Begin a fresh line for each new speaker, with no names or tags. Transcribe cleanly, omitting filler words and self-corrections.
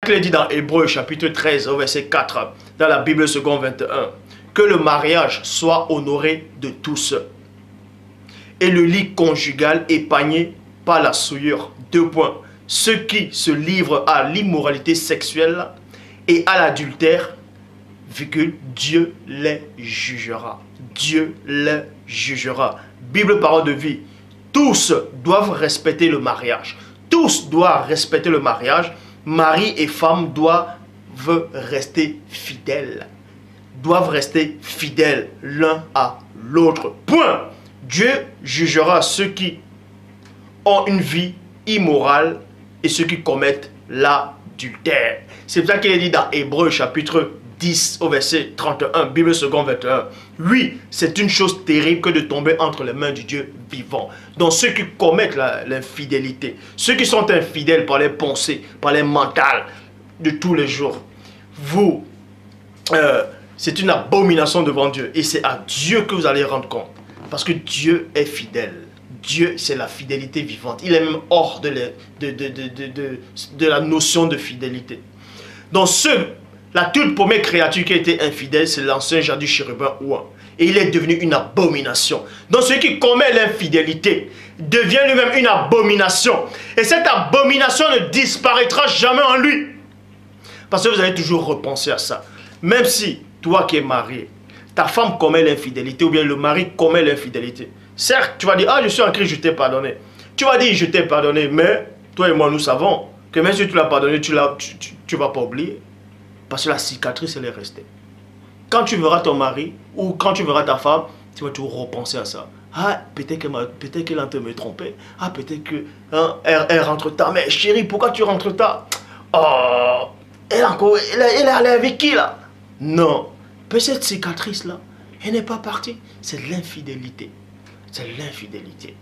qu'il dit dans Hébreux chapitre 13 au verset 4, dans la Bible seconde 21, que le mariage soit honoré de tous et le lit conjugal épargné par la souillure. 2 points. Ceux qui se livrent à l'immoralité sexuelle et à l'adultère, Dieu les jugera. Dieu les jugera. Bible, parole de vie. Tous doivent respecter le mariage. Tous doivent respecter le mariage. Mari et femme doivent rester fidèles. Doivent rester fidèles l'un à l'autre. Point. Dieu jugera ceux qui ont une vie immorale et ceux qui commettent l'adultère. C'est pour ça qu'il est dit dans Hébreux chapitre 10 au verset 31, Bible seconde 21. Oui, c'est une chose terrible que de tomber entre les mains du Dieu vivant. Donc ceux qui commettent l'infidélité, ceux qui sont infidèles par les pensées, par les mentales de tous les jours, c'est une abomination devant Dieu. Et c'est à Dieu que vous allez rendre compte. Parce que Dieu est fidèle. Dieu, c'est la fidélité vivante. Il est même hors de la notion de fidélité. Donc la toute première créature qui a été infidèle, c'est l'ancien jardin chérubin Ouan. Et il est devenu une abomination. Donc celui qui commet l'infidélité devient lui-même une abomination. Et cette abomination ne disparaîtra jamais en lui. Parce que vous allez toujours repenser à ça. Même si toi qui es marié, ta femme commet l'infidélité ou bien le mari commet l'infidélité. Certes, tu vas dire, ah, je suis en Christ, je t'ai pardonné. Tu vas dire, je t'ai pardonné, mais toi et moi, nous savons que même si tu l'as pardonné, tu ne vas pas oublier. Parce que la cicatrice, elle est restée. Quand tu verras ton mari ou quand tu verras ta femme, tu vas toujours repenser à ça. Ah, peut-être qu'elle est en train de me tromper. Ah, peut-être qu'elle rentre tard. Mais chérie, pourquoi tu rentres tard? Oh, elle est allée avec qui là? Non. Cette cicatrice là, elle n'est pas partie. C'est l'infidélité. C'est l'infidélité.